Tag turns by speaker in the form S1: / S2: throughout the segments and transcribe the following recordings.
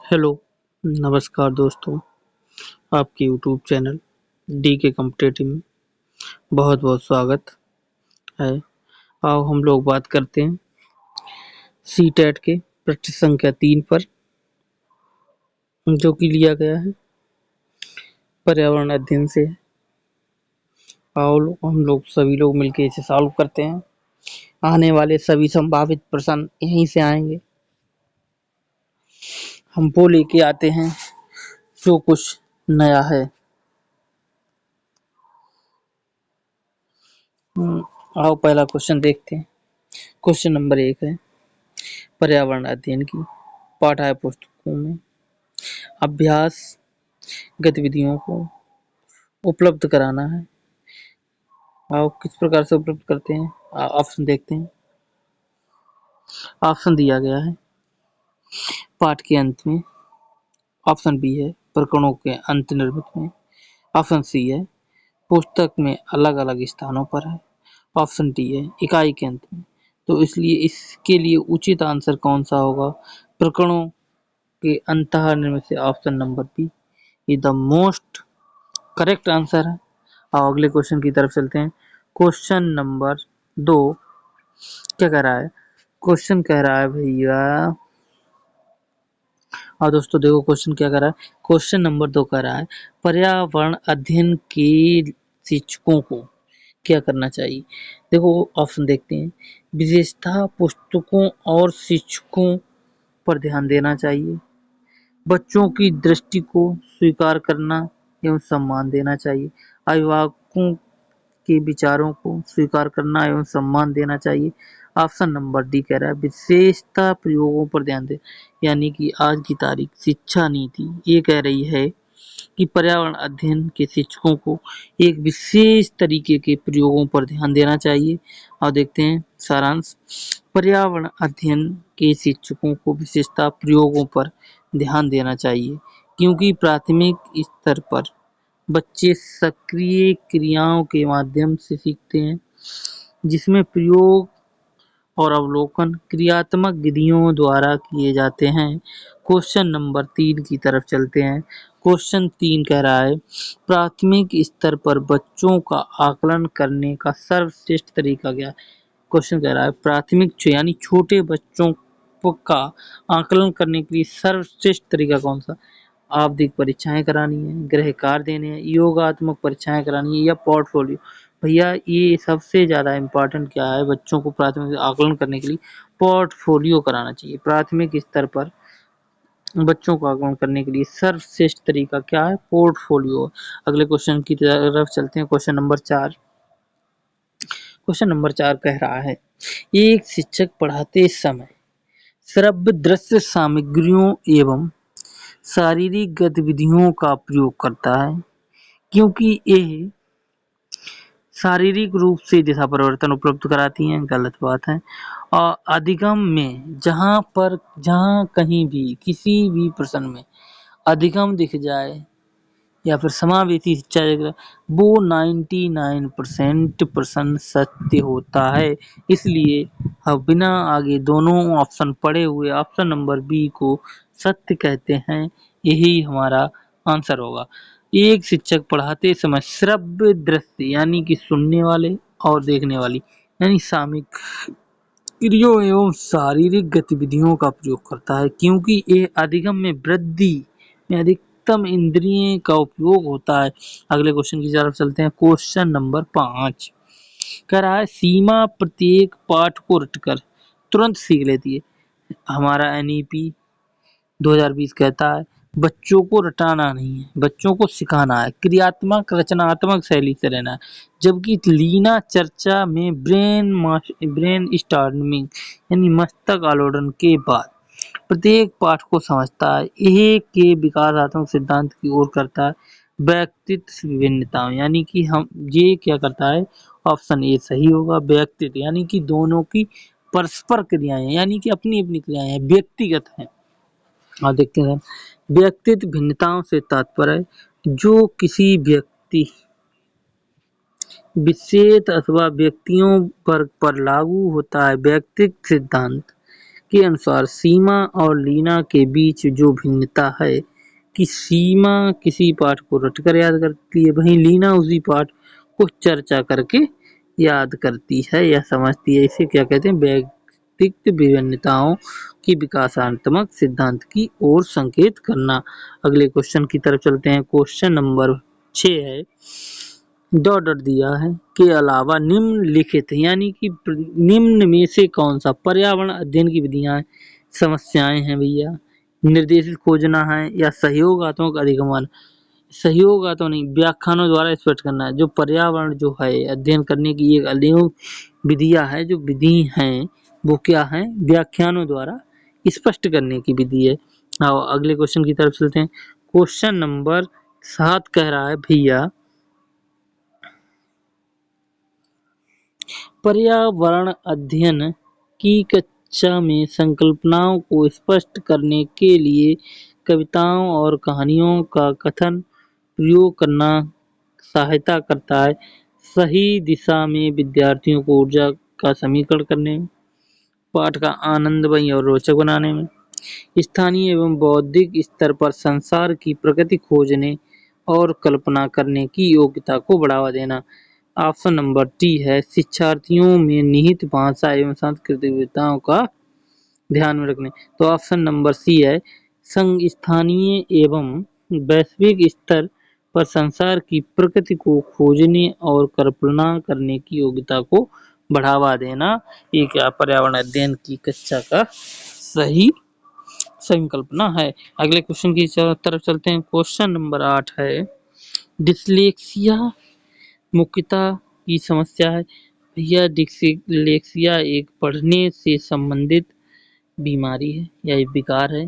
S1: Hello, नमस्कार दोस्तों। आपके यूट्यूब चैनल डी के कॉम्पिटिटिव में बहुत-बहुत स्वागत है। आओ हम लोग बात करते हैं सीटेट के प्रश्न संख्या 3 पर, जो कि लिया गया है पर्यावरण अध्ययन से। आओ हम लोग सभी लोग मिलके इसे सॉल्व करते हैं। आने वाले सभी संभावित प्रश्न यहीं से आएंगे। हम वो लेके आते हैं जो कुछ नया है। आओ पहला क्वेश्चन देखते हैं। क्वेश्चन नंबर 1 है पर्यावरण अध्ययन की पाठ्य पुस्तकों में अभ्यास गतिविधियों को उपलब्ध कराना है। आओ किस प्रकार से उपलब्ध करते हैं, ऑप्शन देखते हैं। ऑप्शन दिया गया है पाठ के अंत में, ऑप्शन बी है प्रकरणों के अंत निर्मित में, ऑप्शन सी है पुस्तक में अलग अलग स्थानों पर है, ऑप्शन डी है इकाई के अंत में। तो इसलिए इसके लिए उचित आंसर कौन सा होगा? प्रकरणों के अंतः निर्मित से option number B is the most correct answer है। और अगले क्वेश्चन की तरफ चलते हैं। क्वेश्चन नंबर 2 क्या कह रहा है? क्वेश्चन कह रहा है भैया, और दोस्तों देखो क्वेश्चन क्या कर रहा है। क्वेश्चन नंबर 2 कह रहा है पर्यावरण अध्ययन के शिक्षकों को क्या करना चाहिए। देखो ऑप्शन देखते हैं। विशेषतः पुस्तकों और शिक्षकों पर ध्यान देना चाहिए, बच्चों की दृष्टि को स्वीकार करना एवं सम्मान देना चाहिए, अभिभावकों के विचारों को स्वीकार करना एवं सम्मान देना चाहिए। ऑप्शन नंबर डी कह रहा है विशेषता प्रयोगों पर ध्यान दे, यानी कि आज की तारीख शिक्षा नीति ये कह रही है कि पर्यावरण अध्ययन के शिक्षकों को एक विशेष तरीके के प्रयोगों पर ध्यान देना चाहिए। और देखते हैं सारांश। पर्यावरण अध्ययन के शिक्षकों को विशेषता प्रयोगों पर ध्यान देना चाहिए क्योंकि प्राथमिक स्तर पर बच्चे सक्रिय क्रियाओं के माध्यम से सीखते हैं, जिसमें प्रयोग और अवलोकन क्रियात्मक विधियों द्वारा किए जाते हैं। क्वेश्चन नंबर 3 की तरफ चलते हैं। क्वेश्चन 3 कह रहा है प्राथमिक स्तर पर बच्चों का आकलन करने का सर्वश्रेष्ठ तरीका क्या है। क्वेश्चन कह रहा है प्राथमिक यानी छोटे बच्चों का आकलन करने के लिए सर्वश्रेष्ठ तरीका कौन सा? आवधिक परीक्षाएं करानी है, गृह कार्य देने हैं, योगात्मक परीक्षाएं करानी है या पोर्टफोलियो। भैया ये सबसे ज्यादा इम्पोर्टेंट क्या है बच्चों को प्राथमिक आकलन करने के लिए? पोर्टफोलियो कराना चाहिए। प्राथमिक स्तर पर बच्चों को आकलन करने के लिए सर्वश्रेष्ठ तरीका क्या है? पोर्टफोलियो। अगले क्वेश्चन की तरफ चलते हैं। Question number 4। क्वेश्चन नंबर 4 कह रहा है एक शिक्षक पढ़ाते समय श्रव्य दृश्य सामग्रियों एवं शारीरिक गतिविधियों का प्रयोग करता है क्योंकि ये शारीरिक रूप से दिशा परिवर्तन उपलब्ध कराती हैं। गलत बात है। और अधिगम में जहाँ कहीं भी किसी भी प्रश्न में अधिगम दिख जाए या फिर समावेशी शिक्षा वो 99% प्रश्न सत्य होता है। इसलिए हम बिना आगे दोनों ऑप्शन पढ़े हुए ऑप्शन नंबर बी को सत्य कहते हैं। यही हमारा आंसर होगा। एक शिक्षक पढ़ाते समय श्रव्य दृश्य यानी कि सुनने वाले और देखने वाली यानी सामयिक क्रियाओं एवं शारीरिक गतिविधियों का प्रयोग करता है क्योंकि ये अधिगम में वृद्धि में अधिकतम इंद्रिय का उपयोग होता है। अगले क्वेश्चन की तरफ चलते हैं। क्वेश्चन नंबर 5 कह रहा है सीमा प्रत्येक पाठ को रटकर तुरंत सीख लेती है। हमारा एनईपी 2020 कहता है बच्चों को रटाना नहीं है, बच्चों को सिखाना है, क्रियात्मक रचनात्मक शैली से रहना है। जबकि लीना चर्चा में ब्रेन स्टॉर्मिंग यानी मस्तक आलोड़न के बाद प्रत्येक पाठ को समझता है, यह के विकासात्मक सिद्धांत की ओर करता है। व्यक्तित्व विभिन्नताओं यानी कि हम ये क्या करता है, ऑप्शन ए सही होगा। व्यक्तित्व यानी कि दोनों की परस्पर क्रियाएं यानी कि अपनी अपनी क्रियाएं हैं, व्यक्तिगत है। और देखते हैं व्यक्तित्व भिन्नताओं से तात्पर्य जो किसी व्यक्ति विशेष अथवा व्यक्तियों पर लागू होता है। व्यक्तित्व सिद्धांत के अनुसार सीमा और लीना के बीच जो भिन्नता है कि सीमा किसी पाठ को रटकर याद करती है, वहीं लीना उसी पाठ को चर्चा करके याद करती है या समझती है। इसे क्या कहते हैं? व्यक्तित्व विभिन्नताओं की विकासात्मक सिद्धांत की ओर संकेत करना। अगले क्वेश्चन की तरफ चलते हैं। क्वेश्चन नंबर 6 है, डॉट दिया है के अलावा निम्नलिखित यानी कि निम्न में से कौन सा पर्यावरण अध्ययन की विधियां समस्याएं हैं भैया, निर्देशित खोजना है या सहयोगात्मक अधिगमन। सहयोगात्मक नहीं, व्याख्यानों द्वारा स्पष्ट करना है। जो पर्यावरण जो है अध्ययन करने की एक अध्ययन विधियां है, जो विधि हैं वो क्या है? व्याख्यानों द्वारा स्पष्ट करने की विधि है। आओ अगले क्वेश्चन की तरफ चलते हैं। क्वेश्चन नंबर 7 कह रहा है भैया, पर्यावरण अध्ययन की कक्षा में संकल्पनाओं को स्पष्ट करने के लिए कविताओं और कहानियों का कथन प्रयोग करना सहायता करता है। सही दिशा में विद्यार्थियों को ऊर्जा का समीकरण करने में, पाठ का आनंदमयी और रोचक बनाने में, स्थानीय एवं बौद्धिक स्तर पर संसार की प्रकृति खोजने और कल्पना करने की योग्यता को बढ़ावा देना। ऑप्शन नंबर डी है, शिक्षार्थियों में निहित भाषा एवं सांस्कृतिक विविधताओं का ध्यान में रखने। तो ऑप्शन नंबर सी है, संग स्थानीय एवं वैश्विक स्तर पर संसार की प्रकृति को खोजने और कल्पना करने की योग्यता को बढ़ावा देना। ये क्या पर्यावरण अध्ययन की कक्षा का सही संकल्पना है। अगले क्वेश्चन की तरफ चलते हैं। क्वेश्चन नंबर 8 है, डिसलेक्सिया मुख्यतः की समस्या है। भैया डिसलेक्सिया एक पढ़ने से संबंधित बीमारी है या एक विकार है,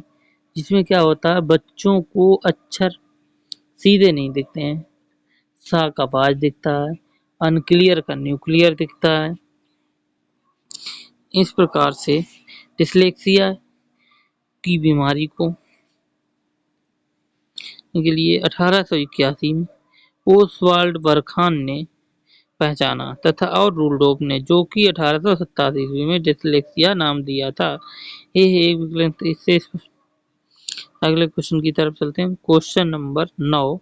S1: जिसमें क्या होता है बच्चों को अक्षर सीधे नहीं दिखते हैं, सा का बाज दिखता है, अनक्लियर का न्यूक्लियर दिखता है। इस प्रकार से डिसलेक्सिया की बीमारी को के लिए 1881 में ओसवाल्ड बरखान ने पहचाना तथा और रूडोल्फ ने, जो कि 1887 ईस्वी में डिसलेक्सिया नाम दिया था। ये एक विकलांग। इससे अगले क्वेश्चन की तरफ चलते हैं। क्वेश्चन नंबर 9,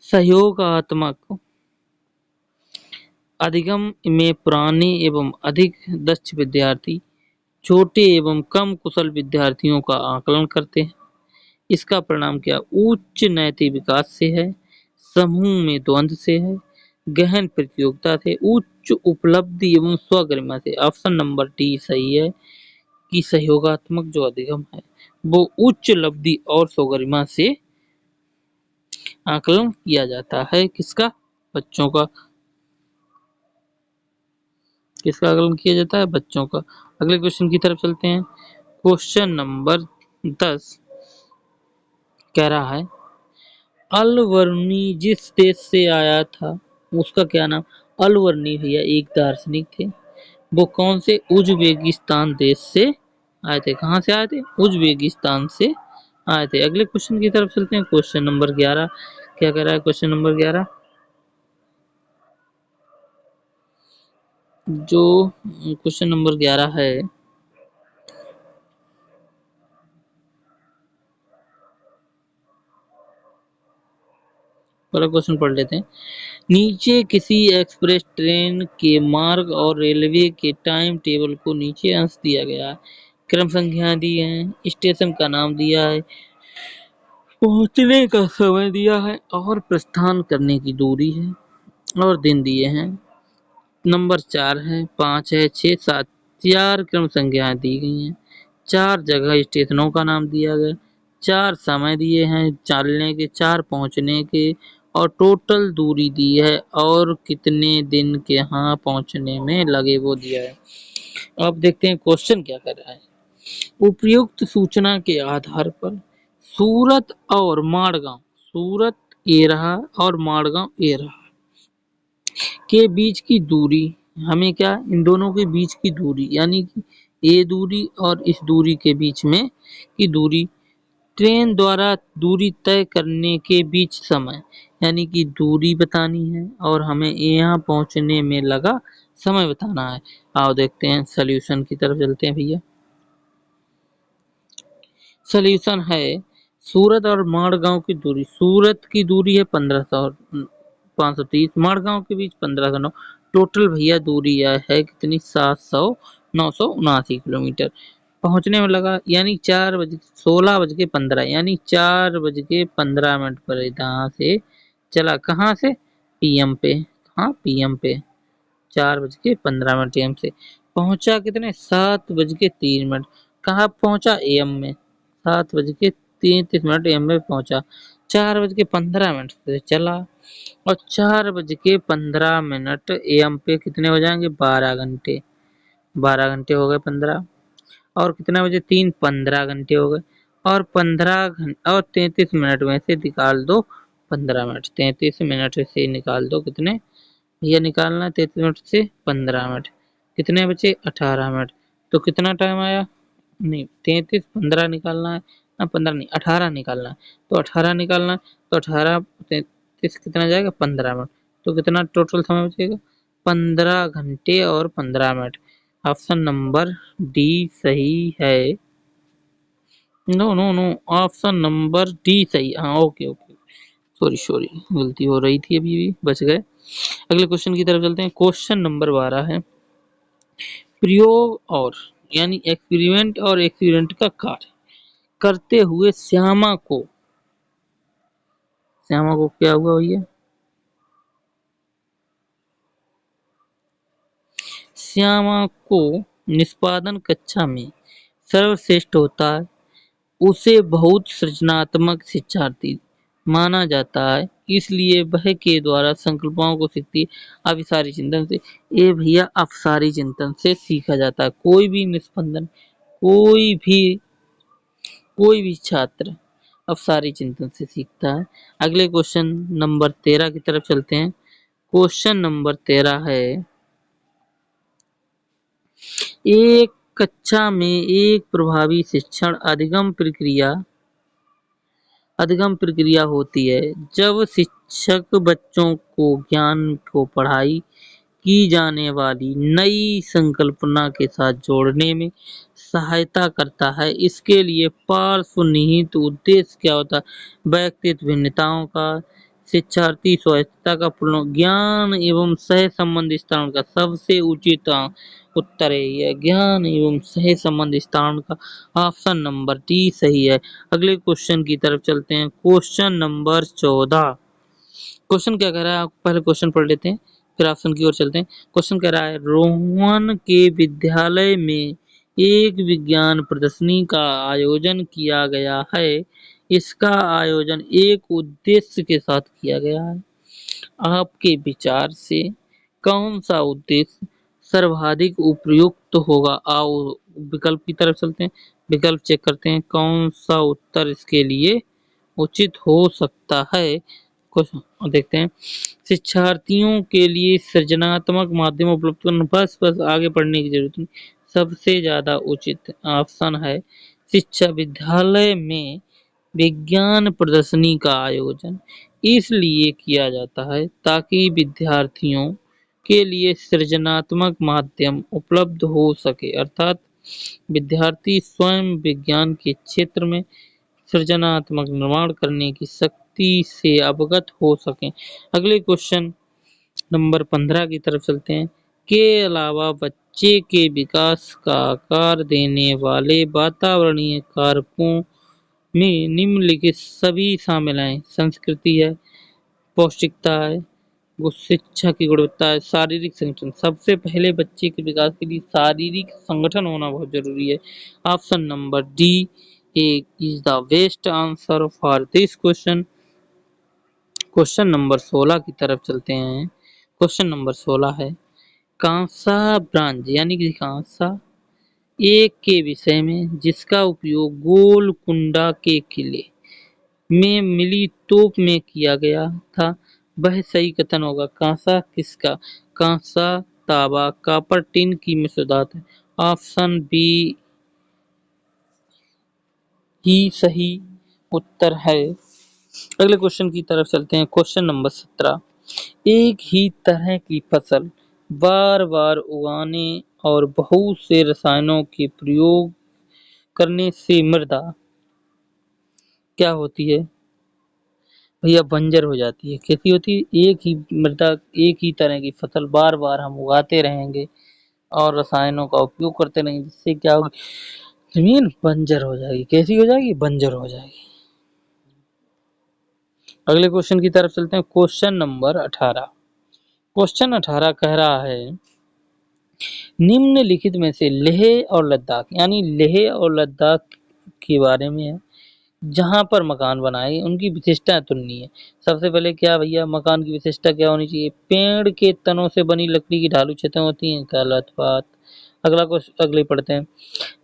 S1: सहयोगात्मक अधिगम में पुराने एवं अधिक दक्ष विद्यार्थी छोटे एवं कम कुशल विद्यार्थियों का आकलन करते हैं। इसका परिणाम क्या? उच्च नैतिक विकास से है, समूह में द्वंद्व से है, गहन प्रतियोगिता से, उच्च उपलब्धि एवं स्वगरिमा से। ऑप्शन नंबर डी सही है कि सहयोगात्मक जो अधिगम है वो उच्च लब्धि और स्वगरिमा से आकलन किया जाता है। किसका? बच्चों का। किसका आकलन किया जाता है? बच्चों का। अगले क्वेश्चन की तरफ चलते हैं। क्वेश्चन नंबर 10 कह रहा है, अलवर्णी जिस देश से आया था उसका क्या नाम? अलवर्णी भैया एक दार्शनिक थे। वो कौन से? उज्बेकिस्तान देश से आए थे। कहाँ से आए थे? उज्बेकिस्तान से आए थे। अगले क्वेश्चन की तरफ चलते हैं। क्वेश्चन नंबर 11 क्या कह रहा है? क्वेश्चन नंबर 11 जो क्वेश्चन नंबर 11 है, पहला क्वेश्चन पढ़ लेते हैं। नीचे किसी एक्सप्रेस ट्रेन के मार्ग और रेलवे के टाइम टेबल को नीचे अंश दिया गया है। क्रम संख्या दी है, स्टेशन का नाम दिया है, पहुंचने का समय दिया है और प्रस्थान करने की दूरी है और दिन दिए हैं। नंबर 4 है, 5 है, 6, 7 4 क्रम संख्याएं दी गई हैं। 4 जगह स्टेशनों का नाम दिया गया, 4 समय दिए हैं चलने के, 4 पहुंचने के और टोटल दूरी दी है और कितने दिन के यहाँ पहुंचने में लगे वो दिया है। अब देखते हैं क्वेश्चन क्या कर रहा है। उपयुक्त सूचना के आधार पर सूरत और माड़गांव, सूरत ये रहा और माड़गांव ये रहा, के बीच की दूरी हमें क्या? इन दोनों के बीच की दूरी यानी कि ये दूरी और इस दूरी के बीच में की दूरी, ट्रेन द्वारा दूरी तय करने के बीच समय यानी कि दूरी बतानी है और हमें यहाँ पहुंचने में लगा समय बताना है। आओ देखते हैं सॉल्यूशन की तरफ चलते हैं भैया। सॉल्यूशन है सूरत और माड़गांव की दूरी। सूरत की दूरी है 1500 530, माड़गांव के बीच 1509। टोटल भैया दूरी है कितनी 979 पहुंचने में लगा यानी 16 बज के 15 यानी 4 बज के 15 पर यहाँ से चला। कहाँ से? पीएम पे। हाँ पीएम पे 4 बज के 15 एम से पहुंचा। कितने 7 बज के 3 कहाँ पहुंचा? एम में 7 बज के 33 एम में पहुंचा। 4 बज के 15 से चला और 4 बज के 15 एम पे कितने हो जाएंगे? 12 घंटे। 12 घंटे हो गए 15 और कितना बजे? 3 15 घंटे हो गए और 15 घंटे और 33 मिनट में से निकाल दो 15 मिनट। 33 मिनट से निकाल दो कितने? ये निकालना है 33 मिनट से 15 मिनट कितने बचे? 18 मिनट। तो कितना टाइम आया? नहीं 33 15 निकालना है ना 15 नहीं 18 निकालना है। तो 18 निकालना है तो 18 33 कितना जाएगा? 15 मिनट। तो कितना टोटल समय बचेगा? 15 घंटे और 15 मिनट। ऑप्शन नंबर डी सही है। No no no option number D सही। हाँ ओके ओके सॉरी सॉरी गलती हो रही थी अभी भी बच गए। अगले क्वेश्चन की तरफ चलते हैं। क्वेश्चन नंबर 12 है प्रयोग और यानी एक्सपेरिमेंट और एक्सीडेंट का कार्य करते हुए श्यामा को क्या हुआ भैया? श्यामा को निष्पादन कक्षा में सर्वश्रेष्ठ होता है। उसे बहुत सृजनात्मक शिक्षार्थी माना जाता है इसलिए वह के द्वारा संकल्पों को सीखती है अभिसारी चिंतन से। ये भैया अवसारी चिंतन से सीखा जाता है। कोई भी कोई भी छात्र अवसारी चिंतन से सीखता है। अगले क्वेश्चन नंबर 13 की तरफ चलते हैं। क्वेश्चन नंबर 13 है एक कक्षा में एक प्रभावी शिक्षण अधिगम प्रक्रिया होती है जब शिक्षक बच्चों को ज्ञान को पढ़ाई की जाने वाली नई संकल्पना के साथ जोड़ने में सहायता करता है। इसके लिए पार्श्व निहित उद्देश्य क्या होता है? व्यक्तित्व भिन्नताओं का शिक्षार्थी स्वायत्तता का पूर्ण ज्ञान एवं सह संबंध स्थान का सबसे उचित उत्तर है यह ज्ञान एवं सह संबंध स्थान का। ऑप्शन नंबर डी सही है। अगले क्वेश्चन की तरफ चलते हैं। Question number 14। क्वेश्चन क्या कह रहा है? आप पहले क्वेश्चन पढ़ लेते हैं फिर ऑप्शन की ओर चलते हैं। क्वेश्चन कह रहा है रोहन के विद्यालय में एक विज्ञान प्रदर्शनी का आयोजन किया गया है। इसका आयोजन एक उद्देश्य के साथ किया गया है। आपके विचार से कौन सा उद्देश्य सर्वाधिक उपयुक्त होगा? आओ विकल्प की तरफ चलते हैं। विकल्प चेक करते हैं कौन सा उत्तर इसके लिए उचित हो सकता है। कुछ देखते हैं। शिक्षार्थियों के लिए सृजनात्मक माध्यम उपलब्ध करना। बस आगे पढ़ने की जरूरत नहीं। सबसे ज्यादा उचित ऑप्शन है शिक्षा विद्यालय में विज्ञान प्रदर्शनी का आयोजन इसलिए किया जाता है ताकि विद्यार्थियों के लिए सृजनात्मक माध्यम उपलब्ध हो सके अर्थात विद्यार्थी स्वयं विज्ञान के क्षेत्र में सृजनात्मक निर्माण करने की शक्ति से अवगत हो सकें। अगले क्वेश्चन नंबर 15 की तरफ चलते हैं। के अलावा बच्चे के विकास का आकार देने वाले वातावरणीय कारकों में निम्नलिखित सभी शामिल हैं। संस्कृति है, पौष्टिकता है, वो शिक्षा की गुणवत्ता है, शारीरिक संगठन। सबसे पहले बच्चे के विकास के लिए शारीरिक संगठन होना बहुत जरूरी है। Option number D is the best answer for this question. Question number 16 की तरफ चलते हैं। क्वेश्चन नंबर 16 है कांसा ब्रांज यानी कि कांसा एक के विषय में जिसका उपयोग गोलकुंडा के किले में मिली तोप में किया गया था वह सही कथन होगा। कांसा किसका? कांसा तांबा कॉपर टिन की मिश्र धातु है। ऑप्शन बी ही सही उत्तर है। अगले क्वेश्चन की तरफ चलते हैं। क्वेश्चन नंबर 17 एक ही तरह की फसल बार बार उगाने और बहुत से रसायनों के प्रयोग करने से मृदा क्या होती है भैया, बंजर हो जाती है। कैसी होती है? एक ही मृदा, एक ही तरह की फसल बार-बार हम उगाते रहेंगे और रसायनों का उपयोग करते रहेंगे, जिससे क्या होगा, ज़मीन बंजर हो जाएगी। कैसी हो जाएगी? बंजर हो जाएगी। अगले क्वेश्चन की तरफ चलते हैं। Question number 18। क्वेश्चन 18 कह रहा है, निम्नलिखित में से लेह और लद्दाख, यानी लेह और लद्दाख के बारे में है, जहाँ पर मकान बनाए उनकी विशेषताएं तुलनीय है। सबसे पहले क्या भैया, मकान की विशेषता क्या होनी चाहिए? पेड़ के तनों से बनी लकड़ी की ढालू छतें होती हैं। गलत बात। अगला क्वेश्चन, अगले पढ़ते हैं।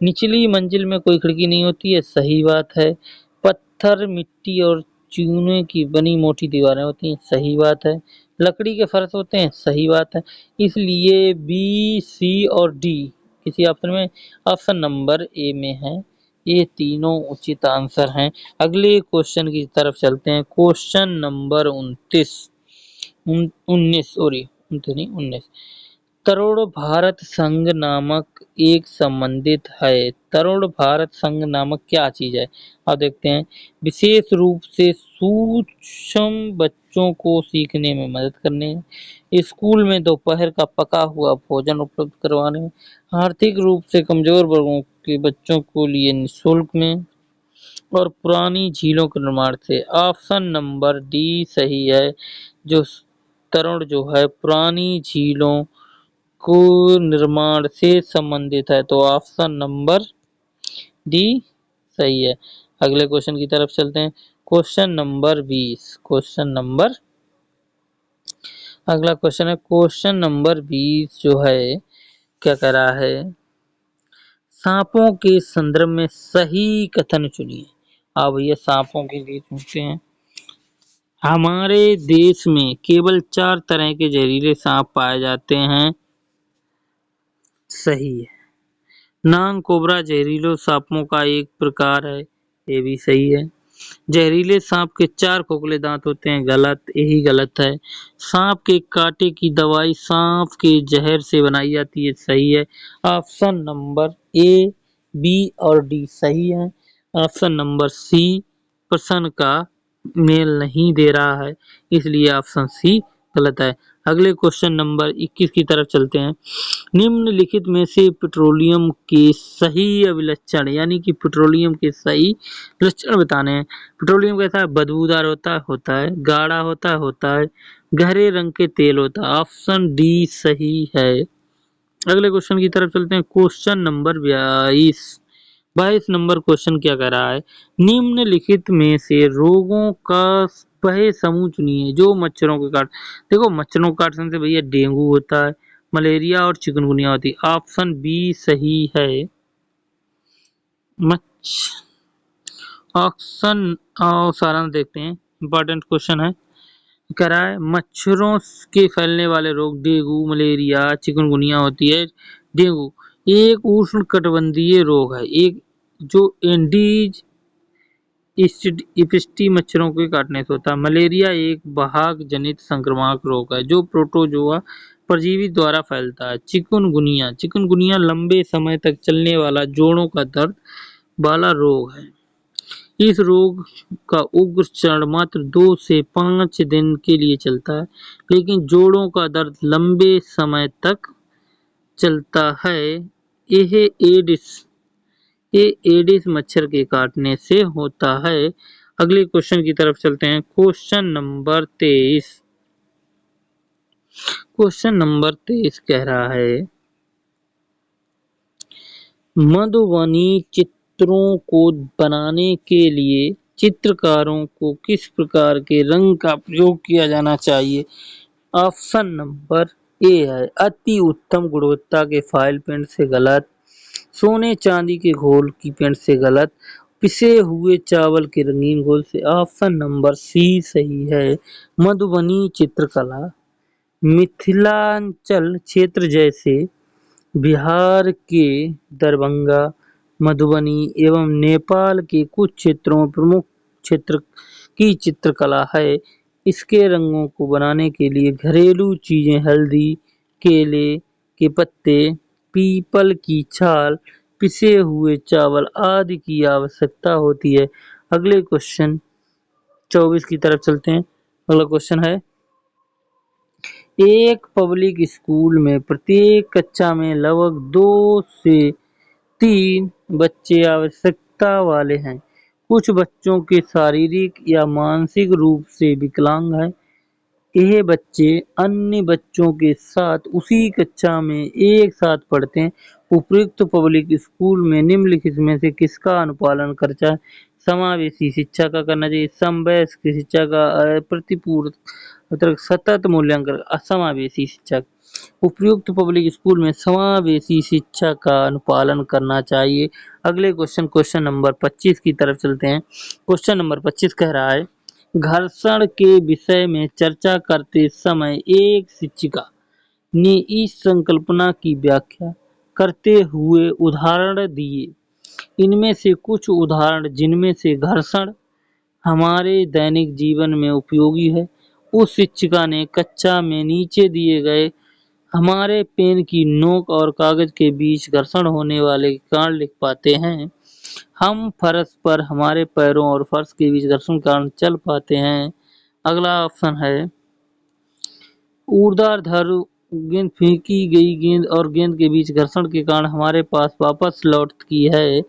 S1: निचली मंजिल में कोई खिड़की नहीं होती है। सही बात है। पत्थर, मिट्टी और चूने की बनी मोटी दीवारें होती हैं। सही बात है। लकड़ी के फर्श होते हैं। सही बात है। इसलिए बी, सी और डी किसी ऑप्शन में, ऑप्शन नंबर ए में है। ये तीनों उचित आंसर हैं। अगले क्वेश्चन की तरफ चलते हैं। क्वेश्चन नंबर 29, 19 सॉरी, 29 नहीं 19। तरुण भारत संघ नामक एक संबंधित है। तरुण भारत संघ नामक क्या चीज है? अब देखते हैं। विशेष रूप से सूक्ष्म बच्चों को सीखने में मदद करने, स्कूल में दोपहर का पका हुआ भोजन उपलब्ध करवाने, आर्थिक रूप से कमजोर वर्गों के बच्चों को लिए निःशुल्क में, और पुरानी झीलों के निर्माण से। ऑप्शन नंबर डी सही है। जो तरुण जो है पुरानी झीलों को निर्माण से संबंधित है, तो ऑप्शन नंबर डी सही है। अगले क्वेश्चन की तरफ चलते हैं। Question number 20। क्वेश्चन नंबर, अगला क्वेश्चन है क्वेश्चन नंबर 20 जो है, क्या कह रहा है, सांपों के संदर्भ में सही कथन चुनिए। अब ये सांपों के लिए पूछते हैं। हमारे देश में केवल 4 तरह के जहरीले सांप पाए जाते हैं। सही है। नाग कोबरा जहरीले सांपों का एक प्रकार है। ये भी सही है। जहरीले सांप के 4 खोखले दांत होते हैं। गलत, यही गलत है। सांप के कांटे की दवाई सांप के जहर से बनाई जाती है। सही है। ऑप्शन नंबर ए, बी और डी सही है। ऑप्शन नंबर सी प्रश्न का मेल नहीं दे रहा है, इसलिए ऑप्शन सी गलत है। अगले क्वेश्चन नंबर 21 की तरफ चलते हैं। निम्नलिखित में से पेट्रोलियम के सही अभिलक्षण, यानी कि पेट्रोलियम के सही लक्षण बताने हैं। पेट्रोलियम कैसा है? बदबूदार होता है, गाढ़ा होता है, गहरे रंग के तेल होता है। ऑप्शन डी सही है। अगले क्वेश्चन की तरफ चलते हैं। Question number 22। 22 नंबर क्वेश्चन क्या कह रहा है, निम्नलिखित में से रोगों का वह समूह चुनिए जो मच्छरों के काट, देखो मच्छरों के काटने से भैया डेंगू होता है, मलेरिया और चिकनगुनिया होती है। ऑप्शन बी सही है। मच्छ ऑप्शन सारांश देखते हैं। इंपॉर्टेंट क्वेश्चन है। कह रहा है मच्छरों के फैलने वाले रोग डेंगू, मलेरिया, चिकनगुनिया होती है। डेंगू एक उष्णकटिबंधीय रोग है, एक जो एंडीज इपिस्टी मच्छरों के काटने से होता है। मलेरिया एक वाहक जनित संक्रामक रोग है जो प्रोटोजोआ परजीवी द्वारा फैलता है। चिकनगुनिया, चिकनगुनिया लंबे समय तक चलने वाला जोड़ों का दर्द वाला रोग है। इस रोग का उग्र चरण मात्र 2 से 5 दिन के लिए चलता है, लेकिन जोड़ों का दर्द लंबे समय तक चलता है। यह एडिस मच्छर के काटने से होता है। अगले क्वेश्चन की तरफ चलते हैं। Question number 23। क्वेश्चन नंबर 23 कह रहा है, मधुबनी चित्रों को बनाने के लिए चित्रकारों को किस प्रकार के रंग का प्रयोग किया जाना चाहिए? ऑप्शन नंबर ए है अति उत्तम गुणवत्ता के फॉयल पेंट से। गलत। सोने चांदी के घोल की पेंट से। गलत। पिसे हुए चावल के रंगीन घोल से। ऑप्शन नंबर सी सही है। मधुबनी चित्रकला मिथिलांचल क्षेत्र जैसे बिहार के दरभंगा, मधुबनी एवं नेपाल के कुछ क्षेत्रों में प्रमुख क्षेत्र की चित्रकला है। इसके रंगों को बनाने के लिए घरेलू चीजें हल्दी, केले के पत्ते, पीपल की छाल, पिसे हुए चावल आदि की आवश्यकता होती है। अगले क्वेश्चन 24 की तरफ चलते हैं। अगला क्वेश्चन है, एक पब्लिक स्कूल में प्रत्येक कक्षा में लगभग 2 से 3 बच्चे आवश्यकता वाले हैं। कुछ बच्चों के शारीरिक या मानसिक रूप से विकलांग हैं। ये बच्चे अन्य बच्चों के साथ उसी कक्षा में एक साथ पढ़ते हैं। उपयुक्त पब्लिक स्कूल में निम्नलिखित में से किसका अनुपालन करना चाहिए? समावेशी शिक्षा का करना चाहिए, समवयस्क शिक्षा का, प्रतिपूर्त मतलब सतत मूल्यांकन, असमावेशी शिक्षा। उपयुक्त पब्लिक स्कूल में समावेशी शिक्षा का अनुपालन करना चाहिए। अगले क्वेश्चन नंबर 25 की तरफ चलते हैं। क्वेश्चन नंबर 25 कह रहा है, घर्षण के विषय में चर्चा करते समय एक शिक्षिका ने इस संकल्पना की व्याख्या करते हुए उदाहरण दिए। इनमें से कुछ उदाहरण जिनमें से घर्षण हमारे दैनिक जीवन में उपयोगी है। उस शिक्षिका ने कक्षा में नीचे दिए गए हमारे पेन की नोक और कागज के बीच घर्षण होने वाले कारण लिख पाते हैं। हम फर्श पर हमारे पैरों और फर्श के बीच घर्षण के कारण चल पाते हैं। अगला ऑप्शन है, ऊर्ध्वाधर गेंद फेंकी गई गेंद और गेंद के बीच घर्षण के कारण हमारे पास वापस लौटती है।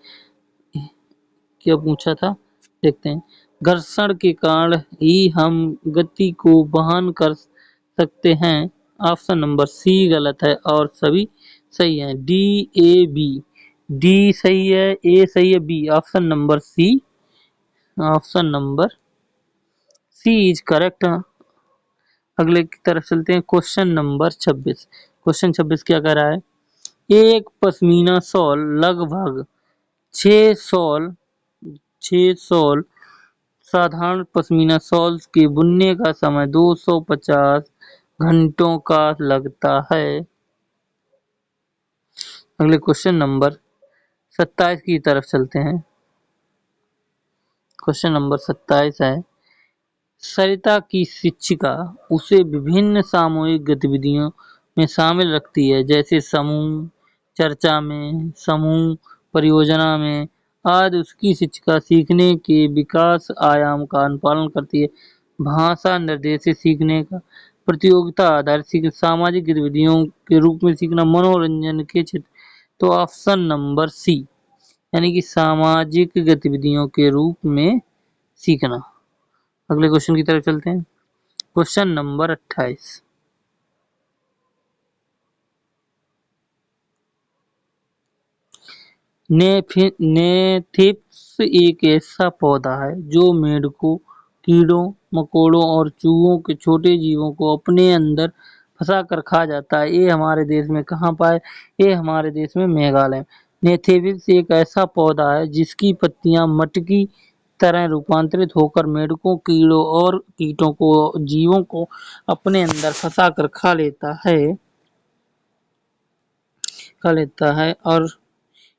S1: क्या पूछा था? देखते हैं। घर्षण के कारण ही हम गति को वहन कर सकते हैं। ऑप्शन नंबर सी गलत है और सभी सही है। डी, ए, बी। डी सही है, ए सही है, B option number C, option number C is correct. अगले की तरफ चलते हैं। Question number 26। क्वेश्चन 26 क्या कह रहा है, एक पश्मीना शॉल लगभग 6 शॉल 6 शॉल साधारण पश्मीना शॉल्स के बुनने का समय 250 घंटों का लगता है। अगले क्वेश्चन नंबर 27 की तरफ चलते हैं। क्वेश्चन नंबर 27 है, सरिता की शिक्षिका उसे विभिन्न सामूहिक गतिविधियों में शामिल रखती है, जैसे समूह चर्चा में, समूह परियोजना में आदि। उसकी शिक्षिका सीखने के विकास आयाम का अनुपालन करती है। भाषा निर्देशित सीखने का, प्रतियोगिता आधारित सीखना, सामाजिक गतिविधियों के रूप में सीखना, मनोरंजन के क्षेत्र। तो ऑप्शन नंबर सी, यानी कि सामाजिक गतिविधियों के रूप में सीखना। अगले क्वेश्चन की तरफ चलते हैं। क्वेश्चन नंबर 28, नेथिप्स एक ऐसा पौधा है जो मेंढकों, कीड़ों मकोड़ों और चूहों के छोटे जीवों को अपने अंदर फंसा कर खा जाता है। ये हमारे देश में कहाँ पाए? ये हमारे देश में मेघालय। नेथिप्स एक ऐसा पौधा है जिसकी पत्तियां मटकी तरह रूपांतरित होकर मेंढकों, कीड़ों और कीटों को जीवों को अपने अंदर फंसा कर खा लेता है और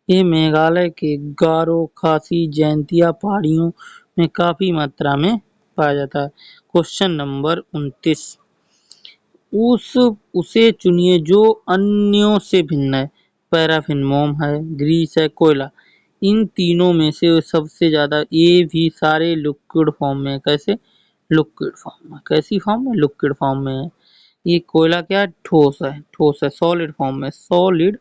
S1: ये मेघालय के गारो, खासी, जैंतिया पहाड़ियों में काफी मात्रा में पाया जाता है। क्वेश्चन नंबर 29, उसे चुनिए जो अन्यों से भिन्न है। पैराफिन मोम है, ग्रीस है, कोयला। इन तीनों में से सबसे ज्यादा, ये भी सारे लिक्विड फॉर्म में। कैसे? लिक्विड फॉर्म में। कैसी फॉर्म में? लिक्विड फॉर्म में है। ये कोयला क्या है? ठोस है, सॉलिड फॉर्म में, सॉलिड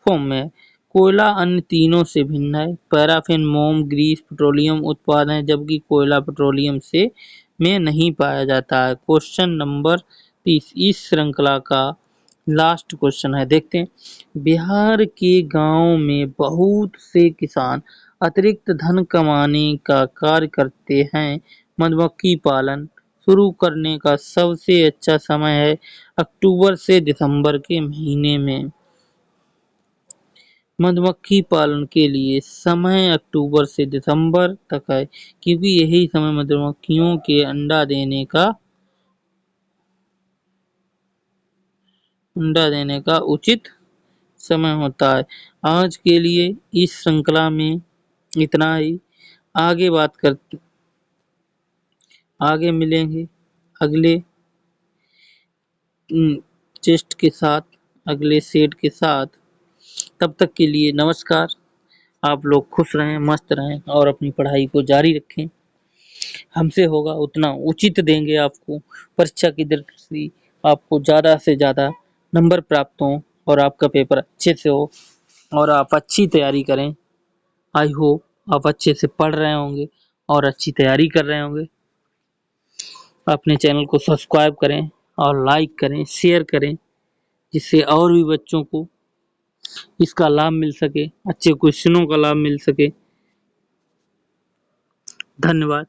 S1: फॉर्म में। कोयला अन्य तीनों से भिन्न है। पैराफिन मोम ग्रीस पेट्रोलियम उत्पाद है, जबकि कोयला पेट्रोलियम से में नहीं पाया जाता है। क्वेश्चन नंबर 30 इस श्रृंखला का लास्ट क्वेश्चन है, देखते हैं। बिहार के गांव में बहुत से किसान अतिरिक्त धन कमाने का कार्य करते हैं। मधुमक्खी पालन शुरू करने का सबसे अच्छा समय है अक्टूबर से दिसंबर के महीने में। मधुमक्खी पालन के लिए समय अक्टूबर से दिसंबर तक है, क्योंकि यही समय मधुमक्खियों के अंडा देने का उचित समय होता है। आज के लिए इस श्रृंखला में इतना ही। आगे बात करते आगे मिलेंगे अगले टेस्ट के साथ, अगले सेट के साथ। तब तक के लिए नमस्कार। आप लोग खुश रहें, मस्त रहें और अपनी पढ़ाई को जारी रखें। हमसे होगा उतना उचित देंगे आपको, परीक्षा की दृष्टि आपको ज़्यादा से ज़्यादा नंबर प्राप्त हों और आपका पेपर अच्छे से हो और आप अच्छी तैयारी करें। आई होप आप अच्छे से पढ़ रहे होंगे और अच्छी तैयारी कर रहे होंगे। अपने चैनल को सब्सक्राइब करें और लाइक करें, शेयर करें, जिससे और भी बच्चों को इसका लाभ मिल सके, अच्छे क्वेश्चनों का लाभ मिल सके। धन्यवाद।